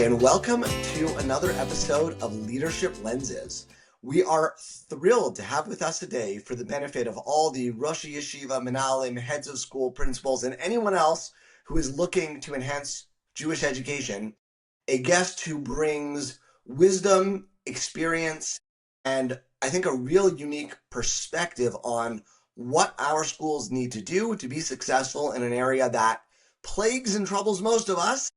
and welcome to another episode of Leadership Lenses. We are thrilled to have with us today, for the benefit of all the Rosh Yeshiva, Menalim, heads of school, principals, and anyone else who is looking to enhance Jewish education, a guest who brings wisdom, experience, and I think a real unique perspective on what our schools need to do to be successful in an area that plagues and troubles most of us,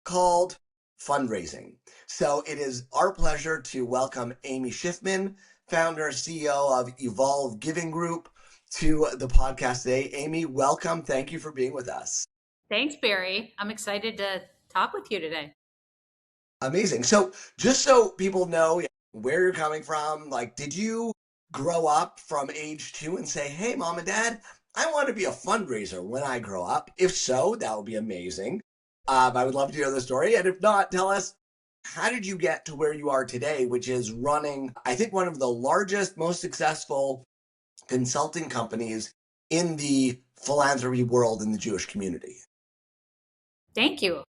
called fundraising. So it is our pleasure to welcome Amy Schiffman, founder, CEO of Evolve Giving Group, to the podcast today. Amy, welcome. Thank you for being with us. Thanks, Barry. I'm excited to talk with you today. Amazing. So just so people know where you're coming from, like, did you grow up from age 2 and say, hey, mom and dad, I want to be a fundraiser when I grow up? If so, that would be amazing. I would love to hear the story. And if not, tell us, how did you get to where you are today, which is running, I think, one of the largest, most successful consulting companies in the philanthropy world in the Jewish community? Thank you.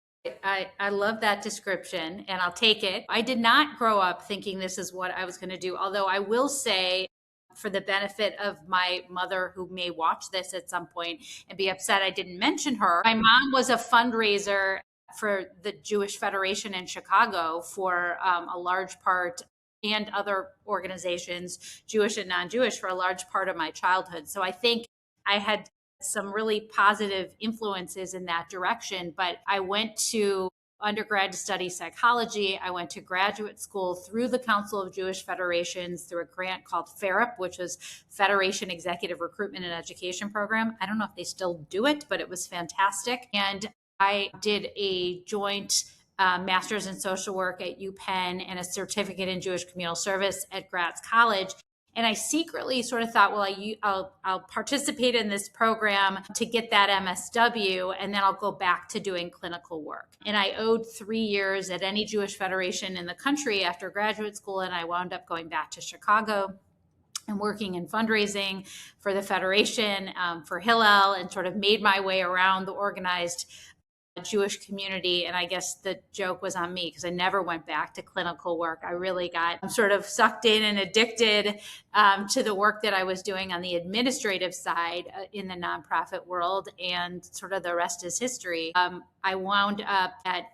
I love that description, and I'll take it. I did not grow up thinking this is what I was going to do, although I will say, for the benefit of my mother, who may watch this at some point and be upset I didn't mention her, my mom was a fundraiser for the Jewish Federation in Chicago for a large part, and other organizations, Jewish and non-Jewish, for a large part of my childhood. So I think I had some really positive influences in that direction. But I went to undergrad to study psychology. I went to graduate school through the Council of Jewish Federations through a grant called FAREP, which was Federation Executive Recruitment and Education Program. I don't know if they still do it, but it was fantastic. And I did a joint master's in social work at UPenn and a certificate in Jewish communal service at Gratz College. And I secretly sort of thought, well, I'll participate in this program to get that MSW, and then I'll go back to doing clinical work. And I owed 3 years at any Jewish federation in the country after graduate school, and I wound up going back to Chicago and working in fundraising for the Federation, for Hillel, and sort of made my way around the organized Jewish community. And I guess the joke was on me because I never went back to clinical work. I really got sort of sucked in and addicted to the work that I was doing on the administrative side in the nonprofit world, and sort of the rest is history. I wound up at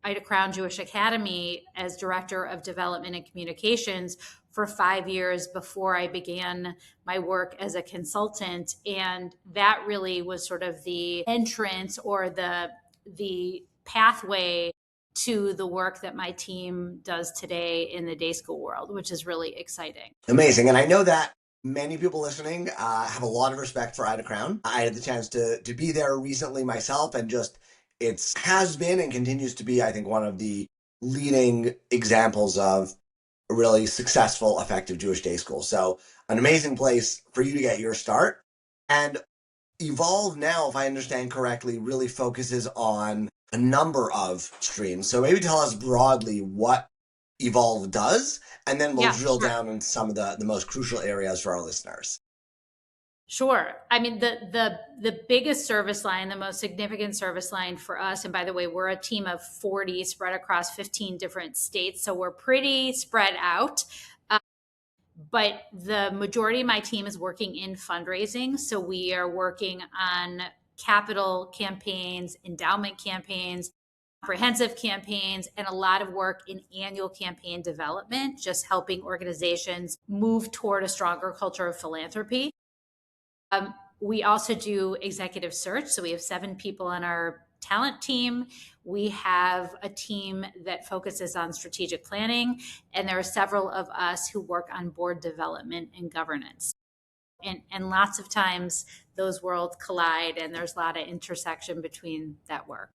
Ida Crown Jewish Academy as Director of Development and Communications for 5 years before I began my work as a consultant. And that really was sort of the entrance, or the pathway to the work that my team does today in the day school world, which is really exciting. Amazing. And I know that many people listening have a lot of respect for Ida Crown. I had the chance to be there recently myself, and just it has been and continues to be, I think, one of the leading examples of a really successful, effective Jewish day school. So an amazing place for you to get your start. And Evolve now, if I understand correctly, really focuses on a number of streams. So maybe tell us broadly what Evolve does, and then we'll drill down into some of the most crucial areas for our listeners. Sure. I mean, the biggest service line, the most significant service line for us, and by the way, we're a team of 40 spread across 15 different states, so we're pretty spread out. But the majority of my team is working in fundraising. So we are working on capital campaigns, endowment campaigns, comprehensive campaigns, and a lot of work in annual campaign development, just helping organizations move toward a stronger culture of philanthropy. We also do executive search. So we have 7 people on our talent team. We have a team that focuses on strategic planning, and there are several of us who work on board development and governance. And lots of times those worlds collide, and there's a lot of intersection between that work.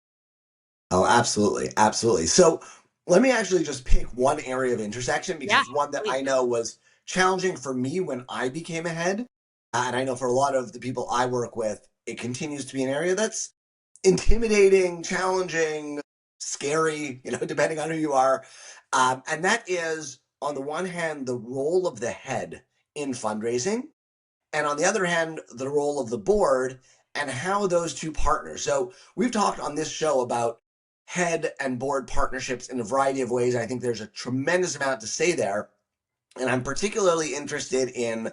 Oh, absolutely. Absolutely. So let me actually just pick one area of intersection, because one that I know was challenging for me when I became a head. And I know for a lot of the people I work with, it continues to be an area that's intimidating, challenging, scary, depending on who you are. And that is, on the one hand, the role of the head in fundraising, and on the other hand, the role of the board and how those two partner. So we've talked on this show about head and board partnerships in a variety of ways. I think there's a tremendous amount to say there. And I'm particularly interested in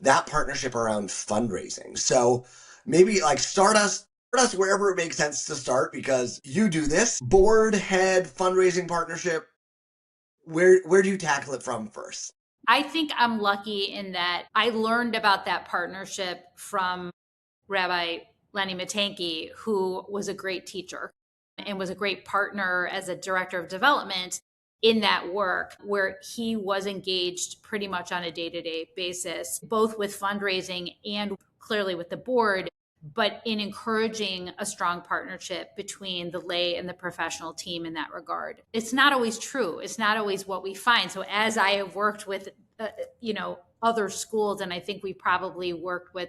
that partnership around fundraising. So maybe like start us wherever it makes sense to start, because you do this board head fundraising partnership. Where do you tackle it from first? I think I'm lucky in that I learned about that partnership from Rabbi Lenny Matanky, who was a great teacher and was a great partner as a director of development in that work, where he was engaged pretty much on a day-to-day basis, both with fundraising and clearly with the board, but in encouraging a strong partnership between the lay and the professional team in that regard. It's not always true. It's not always what we find. So as I have worked with, other schools, and I think we probably worked with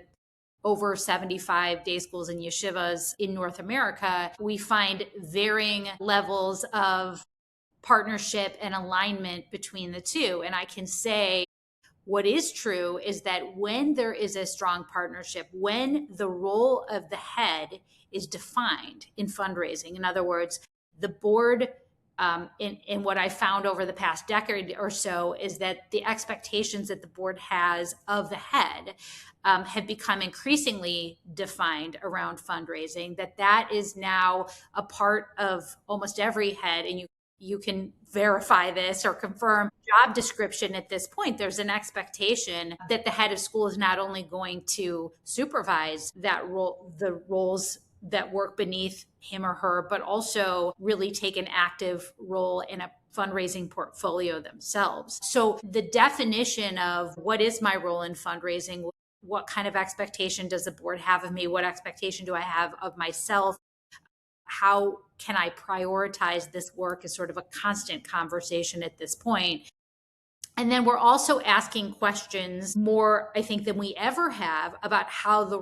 over 75 day schools and yeshivas in North America, we find varying levels of partnership and alignment between the two. And I can say what is true is that when there is a strong partnership, when the role of the head is defined in fundraising, in other words, the board, in what I found over the past decade or so, is that the expectations that the board has of the head have become increasingly defined around fundraising, that is now a part of almost every head. And you can verify this or confirm job description at this point. There's an expectation that the head of school is not only going to supervise that role, the roles that work beneath him or her, but also really take an active role in a fundraising portfolio themselves. So the definition of what is my role in fundraising, what kind of expectation does the board have of me? What expectation do I have of myself? How can I prioritize this work is sort of a constant conversation at this point. And then we're also asking questions more, I think, than we ever have about how the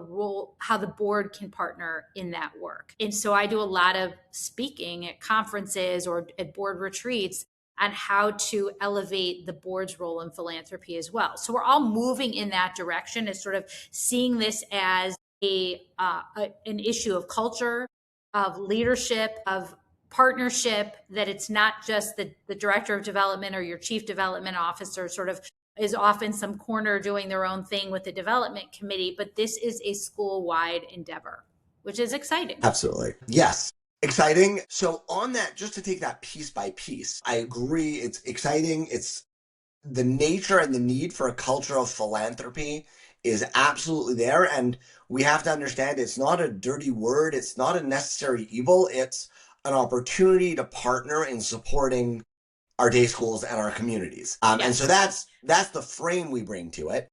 board can partner in that work. And so I do a lot of speaking at conferences or at board retreats on how to elevate the board's role in philanthropy as well. So we're all moving in that direction, as sort of seeing this as an issue of culture, of leadership, of partnership, that it's not just the director of development or your chief development officer sort of is off in some corner doing their own thing with the development committee, but this is a school-wide endeavor, which is exciting. Absolutely. Yes. Exciting. So on that, just to take that piece by piece, I agree. It's exciting. It's the nature and the need for a culture of philanthropy is absolutely there. And we have to understand it's not a dirty word. It's not a necessary evil. It's an opportunity to partner in supporting our day schools and our communities. And so that's the frame we bring to it.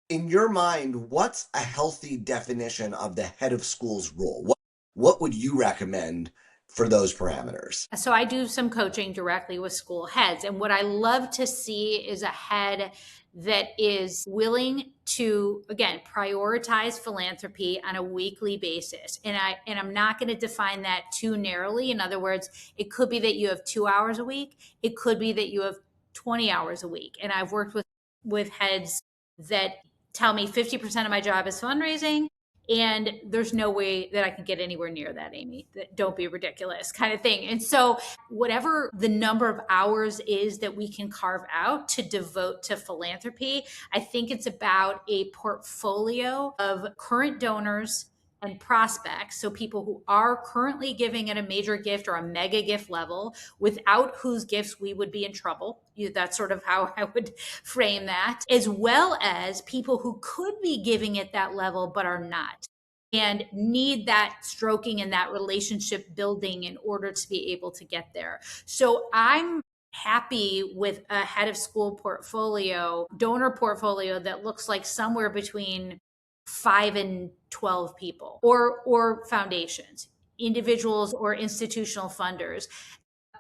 In your mind, what's a healthy definition of the head of school's role? What would you recommend for those parameters? So I do some coaching directly with school heads. And what I love to see is a head that is willing to, again, prioritize philanthropy on a weekly basis. And I'm not going to define that too narrowly. In other words, it could be that you have 2 hours a week. It could be that you have 20 hours a week. And I've worked with heads that tell me 50% of my job is fundraising, and there's no way that I can get anywhere near that, Amy. Don't be ridiculous, kind of thing. And so whatever the number of hours is that we can carve out to devote to philanthropy, I think it's about a portfolio of current donors and prospects. So people who are currently giving at a major gift or a mega gift level, without whose gifts we would be in trouble. That's sort of how I would frame that, as well as people who could be giving at that level but are not, and need that stroking and that relationship building in order to be able to get there. So I'm happy with a head of school portfolio, donor portfolio that looks like somewhere between 5 and 12 people, or foundations, individuals or institutional funders.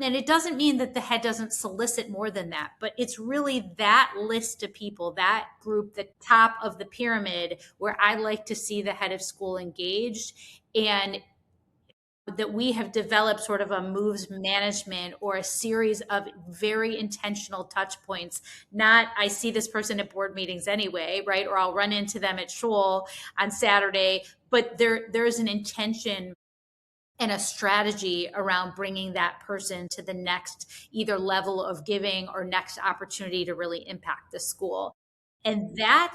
And it doesn't mean that the head doesn't solicit more than that, but it's really that list of people, that group, the top of the pyramid, where I like to see the head of school engaged, and that we have developed sort of a moves management or a series of very intentional touch points. Not, I see this person at board meetings anyway, right? Or I'll run into them at shul on Saturday, but there's an intention and a strategy around bringing that person to the next either level of giving or next opportunity to really impact the school. And that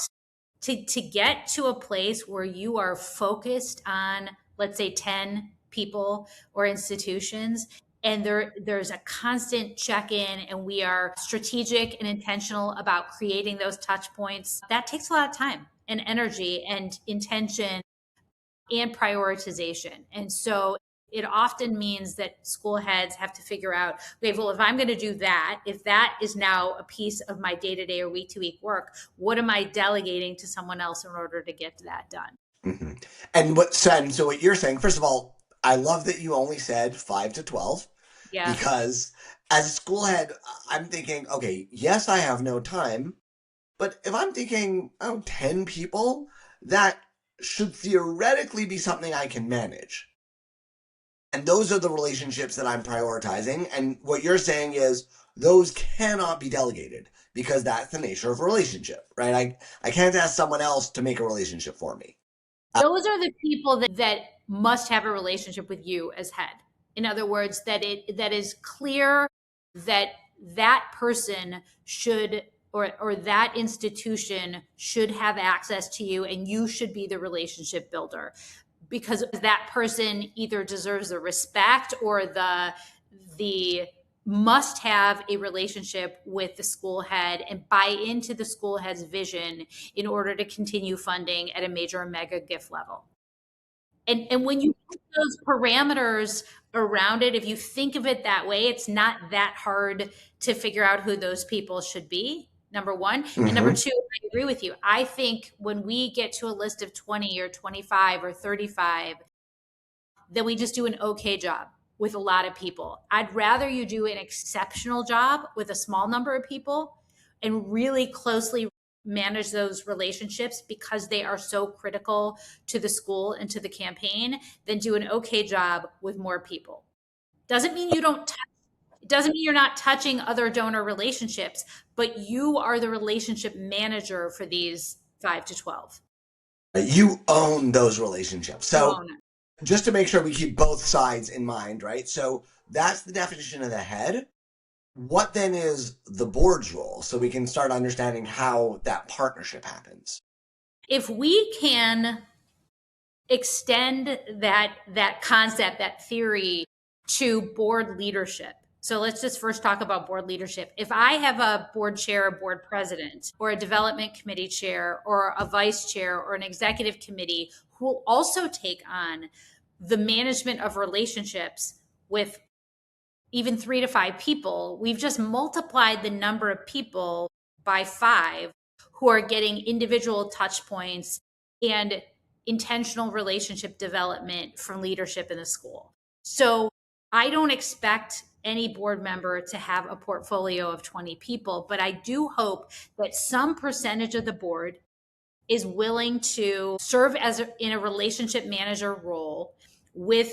to get to a place where you are focused on, let's say, 10 people or institutions, and there's a constant check-in, and we are strategic and intentional about creating those touch points, that takes a lot of time and energy and intention and prioritization. And so it often means that school heads have to figure out, okay, well, if I'm going to do that, if that is now a piece of my day-to-day or week-to-week work, what am I delegating to someone else in order to get that done? Mm-hmm. And so what you're saying, first of all, I love that you only said 5 to 12, Yeah. because as a school head, I'm thinking, okay, yes, I have no time, but if I'm thinking, oh, 10 people, that should theoretically be something I can manage. And those are the relationships that I'm prioritizing. And what you're saying is those cannot be delegated because that's the nature of a relationship, right? I can't ask someone else to make a relationship for me. Those are the people that must have a relationship with you as head. In other words, that is clear that that person should, or that institution should have access to you, and you should be the relationship builder, because that person either deserves the respect or the must have a relationship with the school head and buy into the school head's vision in order to continue funding at a major or mega gift level. And when you put those parameters around it, if you think of it that way, it's not that hard to figure out who those people should be, number one. And number Mm-hmm. two, I agree with you. I think when we get to a list of 20 or 25 or 35, then we just do an okay job with a lot of people. I'd rather you do an exceptional job with a small number of people and really closely manage those relationships because they are so critical to the school and to the campaign than do an okay job with more people. Doesn't mean you don't it doesn't mean you're not touching other donor relationships, but you are the relationship manager for these 5 to 12. You own those relationships. You So own it. just to make sure we keep both sides in mind, right? So that's the definition of the head. What then is the board's role? So we can start understanding how that partnership happens. If we can extend that concept, that theory, to board leadership. So let's just first talk about board leadership. If I have a board chair, a board president, or a development committee chair, or a vice chair, or an executive committee who will also take on the management of relationships with even 3 to 5 people, we've just multiplied the number of people by 5 who are getting individual touch points and intentional relationship development from leadership in the school. So I don't expect any board member to have a portfolio of 20 people, but I do hope that some percentage of the board is willing to serve in a relationship manager role with,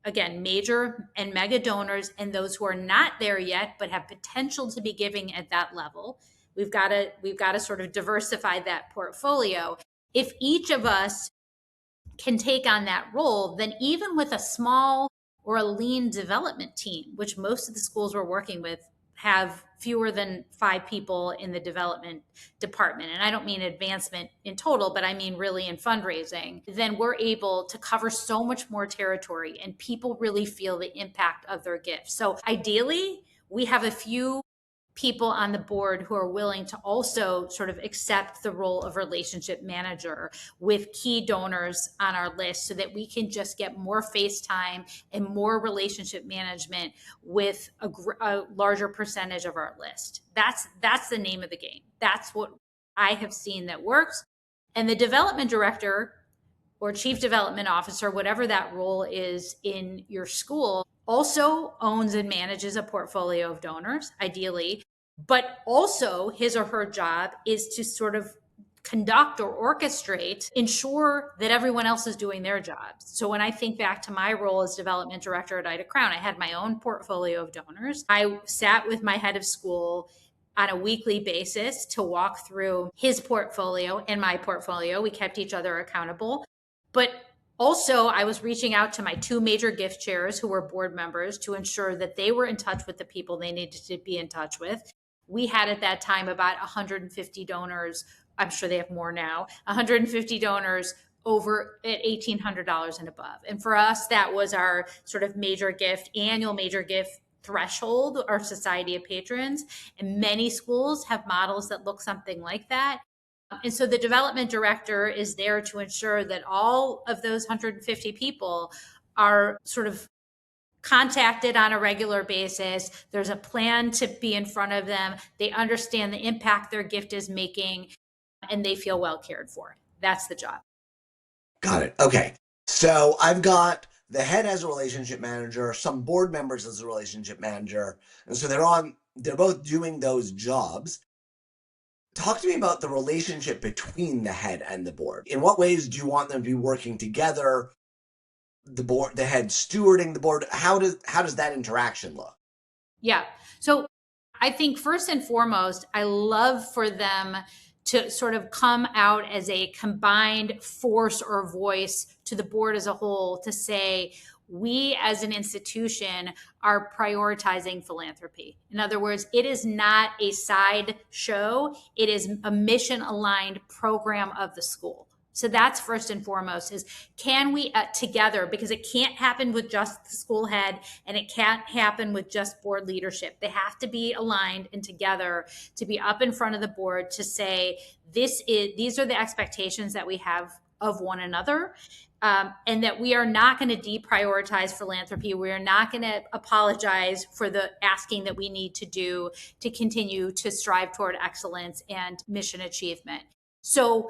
again, major and mega donors and those who are not there yet but have potential to be giving at that level. We've got to sort of diversify that portfolio. If each of us can take on that role, then even with a small or a lean development team, which most of the schools we're working with have fewer than 5 people in the development department. And I don't mean advancement in total, but I mean really in fundraising. Then we're able to cover so much more territory and people really feel the impact of their gifts. So ideally, we have a few people on the board who are willing to also sort of accept the role of relationship manager with key donors on our list so that we can just get more face time and more relationship management with a larger percentage of our list. That's the name of the game. That's what I have seen that works. And the development director or chief development officer, whatever that role is in your school, also owns and manages a portfolio of donors, ideally, but also his or her job is to sort of conduct or orchestrate, ensure that everyone else is doing their jobs. So when I think back to my role as development director at Ida Crown, I had my own portfolio of donors. I sat with my head of school on a weekly basis to walk through his portfolio and my portfolio. We kept each other accountable. But Also, I was reaching out to my two major gift chairs who were board members to ensure that they were in touch with the people they needed to be in touch with. We had at that time about 150 donors. I'm sure they have more now, 150 donors over at $1,800 and above. And for us, that was our sort of major gift, annual major gift threshold, our Society of Patrons. And many schools have models that look something like that. And so the development director is there to ensure that all of those 150 people are sort of contacted on a regular basis. There's a plan to be in front of them. They understand the impact their gift is making, and they feel well cared for. That's the job. Got it. Okay. So I've got the head as a relationship manager, some board members as a relationship manager. And so they're both doing those jobs. Talk to me about the relationship between the head and the board. In what ways do you want them to be working together? The head stewarding the board. How does that interaction look? Yeah. So I think first and foremost, I love for them to sort of come out as a combined force or voice to the board as a whole to say, we as an institution are prioritizing philanthropy. In other words, it is not a side show, it is a mission aligned program of the school. So that's first and foremost is can we together, because it can't happen with just the school head and it can't happen with just board leadership. They have to be aligned and together to be up in front of the board to say, these are the expectations that we have of one another. And that we are not going to deprioritize philanthropy. We are not going to apologize for the asking that we need to do to continue to strive toward excellence and mission achievement. So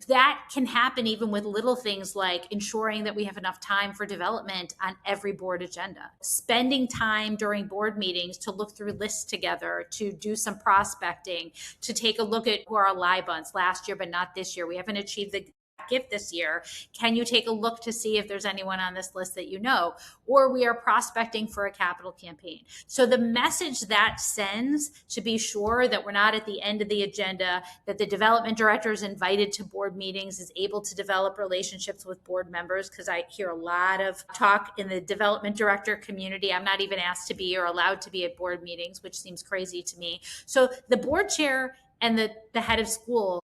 that can happen even with little things like ensuring that we have enough time for development on every board agenda, spending time during board meetings to look through lists together, to do some prospecting, to take a look at who are lie bunts last year, but not this year. We haven't achieved the gift this year. Can you take a look to see if there's anyone on this list that you know? Or we are prospecting for a capital campaign. So the message that sends to be sure that we're not at the end of the agenda, that the development director is invited to board meetings, is able to develop relationships with board members, because I hear a lot of talk in the development director community. I'm not even asked to be or allowed to be at board meetings, which seems crazy to me. So the board chair and the head of school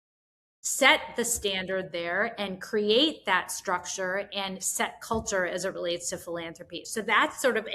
set the standard there and create that structure and set culture as it relates to philanthropy. So that's sort of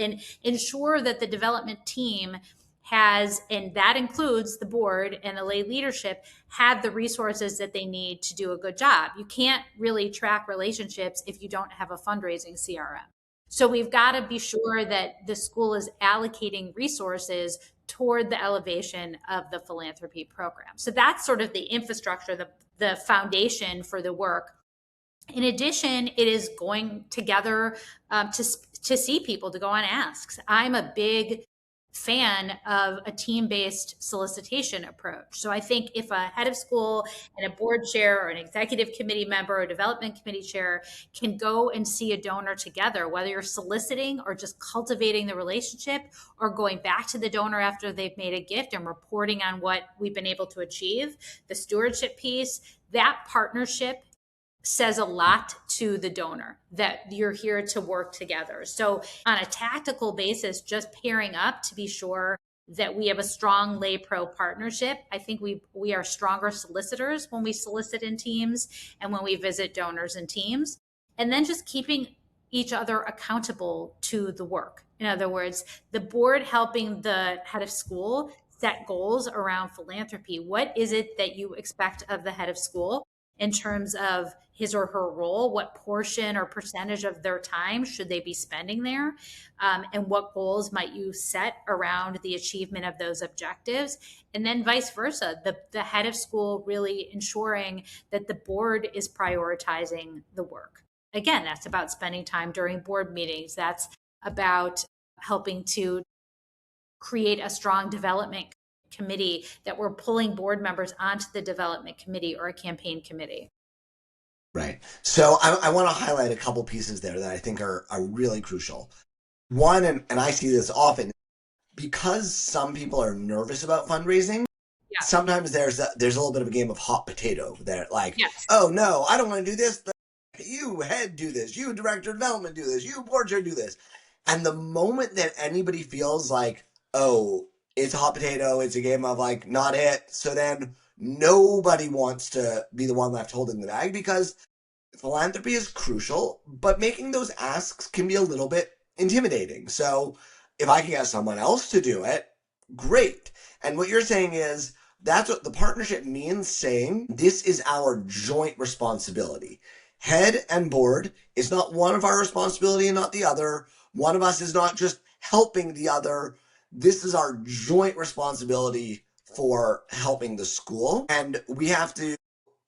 ensure that the development team has, and that includes the board and the lay leadership, have the resources that they need to do a good job. You can't really track relationships if you don't have a fundraising CRM. So we've got to be sure that the school is allocating resources toward the elevation of the philanthropy program. So that's sort of the infrastructure, the foundation for the work. In addition, it is going together to see people, to go on asks. I'm a big fan of a team-based solicitation approach. So I think if a head of school and a board chair or an executive committee member or development committee chair can go and see a donor together, whether you're soliciting or just cultivating the relationship or going back to the donor after they've made a gift and reporting on what we've been able to achieve, the stewardship piece, that partnership says a lot to the donor that you're here to work together. So on a tactical basis, just pairing up to be sure that we have a strong lay pro partnership. I think we are stronger solicitors when we solicit in teams and when we visit donors in teams. And then just keeping each other accountable to the work. In other words, the board helping the head of school set goals around philanthropy. What is it that you expect of the head of school in terms of his or her role? What portion or percentage of their time should they be spending there? And what goals might you set around the achievement of those objectives? And then vice versa, the head of school really ensuring that the board is prioritizing the work. Again, that's about spending time during board meetings. That's about helping to create a strong development committee, that we're pulling board members onto the development committee or a campaign committee. Right. So I want to highlight a couple pieces there that I think are really crucial. One, and I see this often, because some people are nervous about fundraising, Yeah. sometimes there's a little bit of a game of hot potato. They're like, Yes. oh no, I don't want to do this. You head do this, you director of development do this, you board chair do this. And the moment that anybody feels like, oh, it's a hot potato, it's a game of like, not it, so then nobody wants to be the one left holding the bag because philanthropy is crucial, but making those asks can be a little bit intimidating. So if I can get someone else to do it, great. And what you're saying is that's what the partnership means, saying this is our joint responsibility. Head and board is not one of our responsibility and not the other. One of us is not just helping the other. This is our joint responsibility for helping the school. And we have to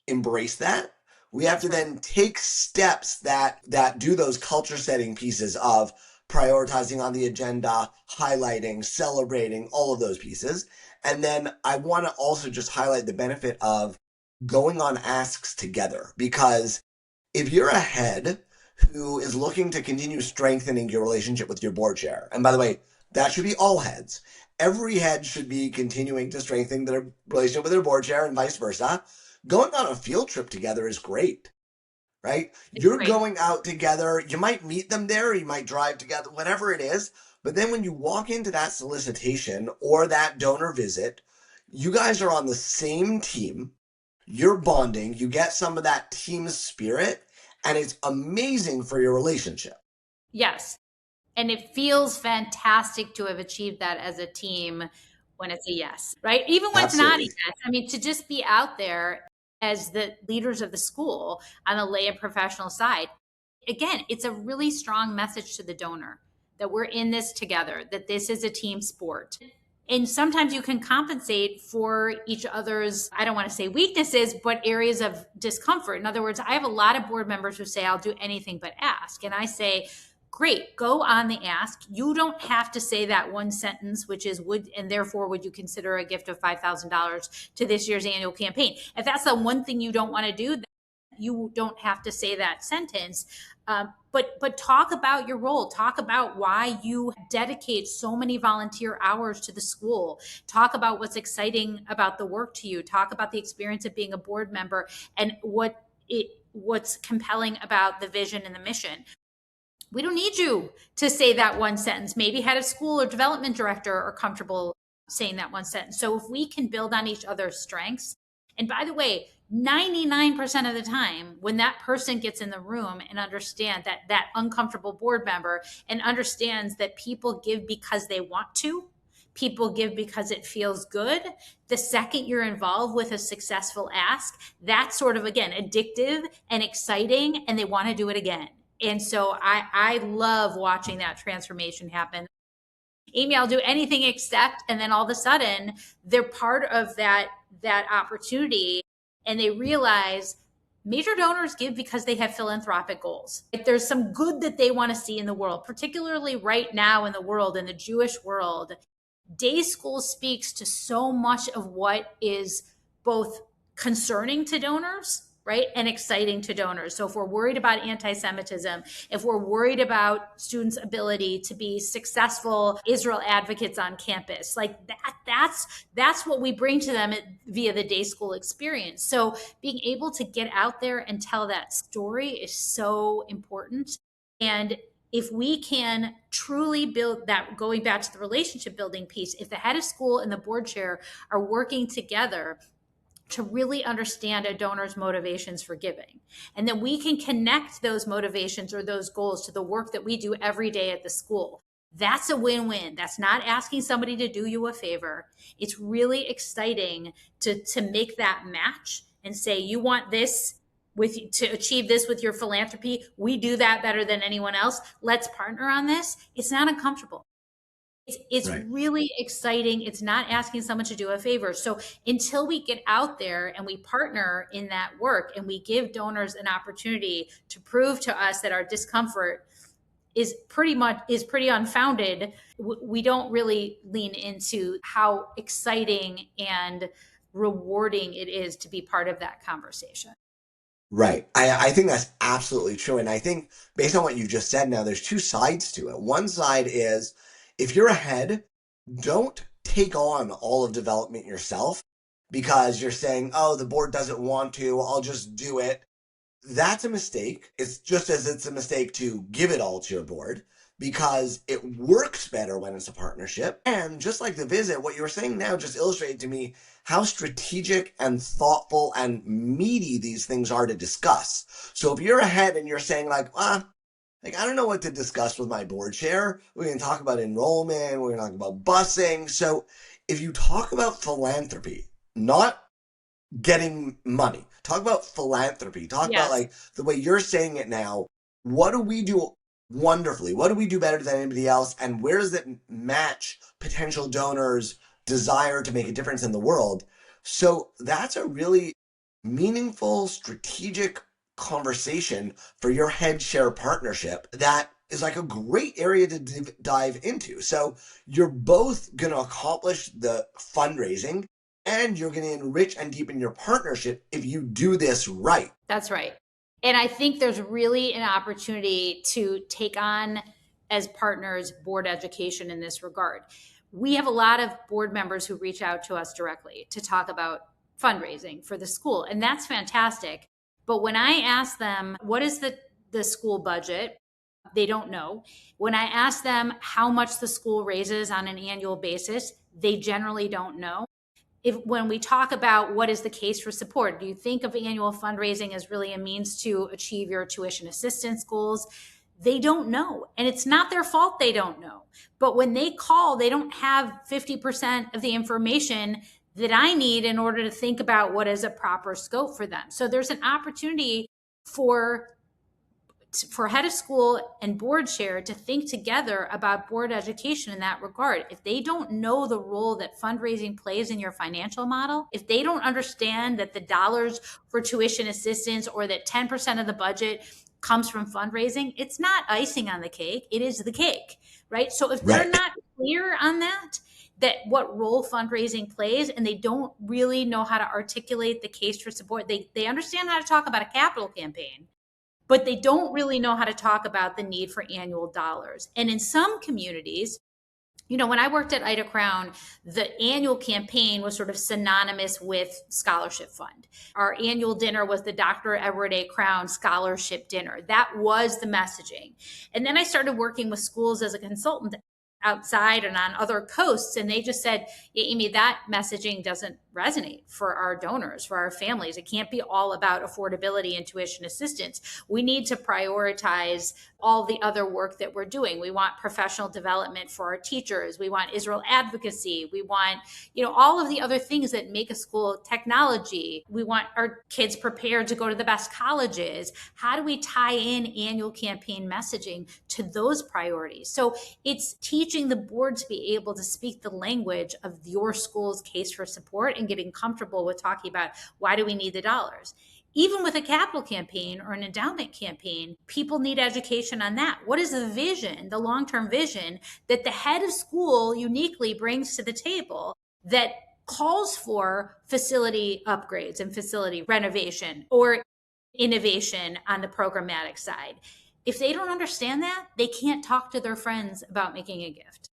embrace that. We have to That's right. then take steps that do those culture setting pieces of prioritizing on the agenda, highlighting, celebrating, all of those pieces. And then I want to also just highlight the benefit of going on asks together, because if you're a head who is looking to continue strengthening your relationship with your board chair, and by the way, that should be all heads. Every head should be continuing to strengthen their relationship with their board chair and vice versa. Going on a field trip together is great, right? It's You're great. going out together. You might meet them there, you might drive together, whatever it is. But then when you walk into that solicitation or that donor visit, you guys are on the same team. You're bonding. You get some of that team spirit, and it's amazing for your relationship. Yes. And it feels fantastic to have achieved that as a team when it's a yes, right? Even when it's not a Absolutely. yes. I mean, to just be out there as the leaders of the school on the lay and professional side, again, it's a really strong message to the donor that we're in this together, that this is a team sport. And sometimes you can compensate for each other's, I don't want to say weaknesses, but areas of discomfort. In other words, I have a lot of board members who say, I'll do anything but ask. And I say, great, go on the ask. You don't have to say that one sentence, which is would, and therefore would you consider a gift of $5,000 to this year's annual campaign? If that's the one thing you don't want to do, you don't have to say that sentence. But talk about your role. Talk about why you dedicate so many volunteer hours to the school. Talk about what's exciting about the work to you. Talk about the experience of being a board member and what's compelling about the vision and the mission. We don't need you to say that one sentence. Maybe head of school or development director are comfortable saying that one sentence. So if we can build on each other's strengths, and by the way, 99% of the time when that person gets in the room and understand that uncomfortable board member and understands that people give because they want to, people give because it feels good, the second you're involved with a successful ask, that's sort of again addictive and exciting and they want to do it again. And so I love watching that transformation happen. Amy, I'll do anything except, and then all of a sudden they're part of that opportunity and they realize major donors give because they have philanthropic goals. If there's some good that they want to see in the world, particularly right now in the world, in the Jewish world, day school speaks to so much of what is both concerning to donors, right, and exciting to donors. So if we're worried about anti-Semitism, if we're worried about students' ability to be successful Israel advocates on campus, like that's what we bring to them via the day school experience. So being able to get out there and tell that story is so important. And if we can truly build that, going back to the relationship building piece, if the head of school and the board chair are working together to really understand a donor's motivations for giving, and then we can connect those motivations or those goals to the work that we do every day at the school, that's a win-win. That's not asking somebody to do you a favor. It's really exciting to make that match and say, you want this with to achieve this with your philanthropy. We do that better than anyone else. Let's partner on this. It's not uncomfortable. It's Right. really exciting. It's not asking someone to do a favor. So until we get out there and we partner in that work and we give donors an opportunity to prove to us that our discomfort is pretty unfounded, we don't really lean into how exciting and rewarding it is to be part of that conversation. Right. I think that's absolutely true. And I think based on what you just said now, there's two sides to it. One side is if you're ahead, don't take on all of development yourself because you're saying, oh, the board doesn't want to, I'll just do it. that's a mistake. It's just as it's a mistake to give it all to your board because it works better when it's a partnership. And just like the visit, what you were saying now just illustrated to me how strategic and thoughtful and meaty these things are to discuss. So if you're ahead and you're saying like, I don't know what to discuss with my board chair. We're going to talk about enrollment. We're going to talk about busing. So if you talk about philanthropy, not getting money, talk about philanthropy, talk about Yes. like the way you're saying it now. What do we do wonderfully? What do we do better than anybody else? And where does it match potential donors' desire to make a difference in the world? So that's a really meaningful, strategic conversation for your head share partnership that is like a great area to dive into. So you're both going to accomplish the fundraising and you're going to enrich and deepen your partnership if you do this right. That's right. And I think there's really an opportunity to take on as partners board education in this regard. We have a lot of board members who reach out to us directly to talk about fundraising for the school, and that's fantastic. But when I ask them, what is the school budget? They don't know. When I ask them how much the school raises on an annual basis, they generally don't know. When we talk about what is the case for support, do you think of annual fundraising as really a means to achieve your tuition assistance goals? They don't know. And it's not their fault they don't know. But when they call, they don't have 50% of the information that I need in order to think about what is a proper scope for them. So there's an opportunity for head of school and board chair to think together about board education in that regard. If they don't know the role that fundraising plays in your financial model, if they don't understand that the dollars for tuition assistance or that 10% of the budget comes from fundraising, it's not icing on the cake, it is the cake, right? So if they're not clear on that what role fundraising plays, and they don't really know how to articulate the case for support, they understand how to talk about a capital campaign, but they don't really know how to talk about the need for annual dollars. And in some communities, when I worked at Ida Crown, the annual campaign was sort of synonymous with scholarship fund. Our annual dinner was the Dr. Edward A. Crown Scholarship Dinner. That was the messaging. And then I started working with schools as a consultant outside and on other coasts, and they just said, yeah, Amy, that messaging doesn't resonate for our donors, for our families. It can't be all about affordability and tuition assistance. We need to prioritize all the other work that we're doing. We want professional development for our teachers. We want Israel advocacy. We want, all of the other things that make a school technology. We want our kids prepared to go to the best colleges. How do we tie in annual campaign messaging to those priorities? So it's teaching the board to be able to speak the language of your school's case for support and getting comfortable with talking about why do we need the dollars. Even with a capital campaign or an endowment campaign, people need education on that. What is the vision, the long-term vision that the head of school uniquely brings to the table that calls for facility upgrades and facility renovation or innovation on the programmatic side? If they don't understand that, they can't talk to their friends about making a gift.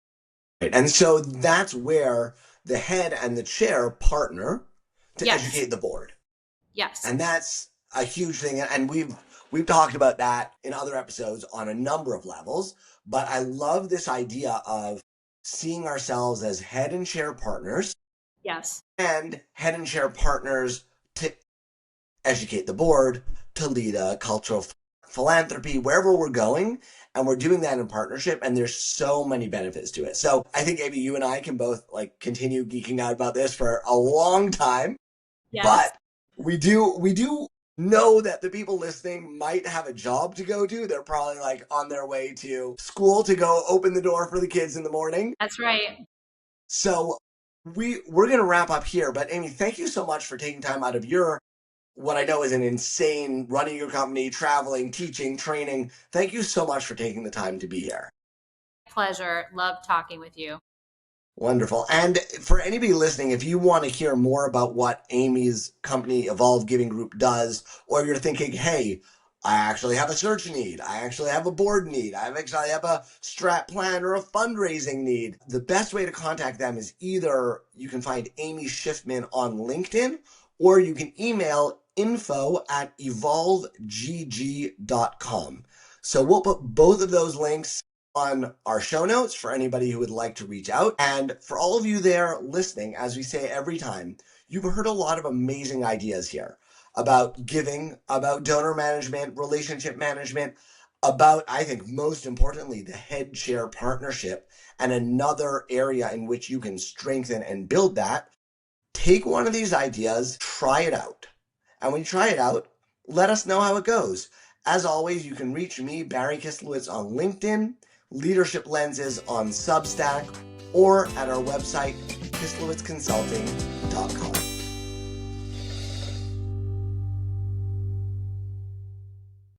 And so that's where the head and the chair partner to educate the board. Yes. And that's a huge thing. And we've talked about that in other episodes on a number of levels. But I love this idea of seeing ourselves as head and chair partners. Yes. And head and chair partners to educate the board, to lead a cultural philanthropy, wherever we're going. And we're doing that in partnership, and there's so many benefits to it. So I think, Amy, you and I can both continue geeking out about this for a long time. Yes. But we do know that the people listening might have a job to go to. They're probably on their way to school to go open the door for the kids in the morning. That's right. So we're going to wrap up here. But Amy, thank you so much for taking time out of your what I know is an insane running your company, traveling, teaching, training. Thank you so much for taking the time to be here. Pleasure. Love talking with you. Wonderful. And for anybody listening, if you want to hear more about what Amy's company, Evolve Giving Group, does, or you're thinking, hey, I actually have a search need, I actually have a board need, I actually have a strat plan or a fundraising need, the best way to contact them is either you can find Amy Schiffman on LinkedIn, or you can email info@evolvegg.com. So we'll put both of those links on our show notes for anybody who would like to reach out. And for all of you there listening, as we say every time, you've heard a lot of amazing ideas here about giving, about donor management, relationship management, about, I think, most importantly, the head share partnership and another area in which you can strengthen and build that. Take one of these ideas, try it out. And when you try it out, let us know how it goes. As always, you can reach me, Barry Kislowitz, on LinkedIn, Leadership Lenses on Substack, or at our website, kislowitzconsulting.com.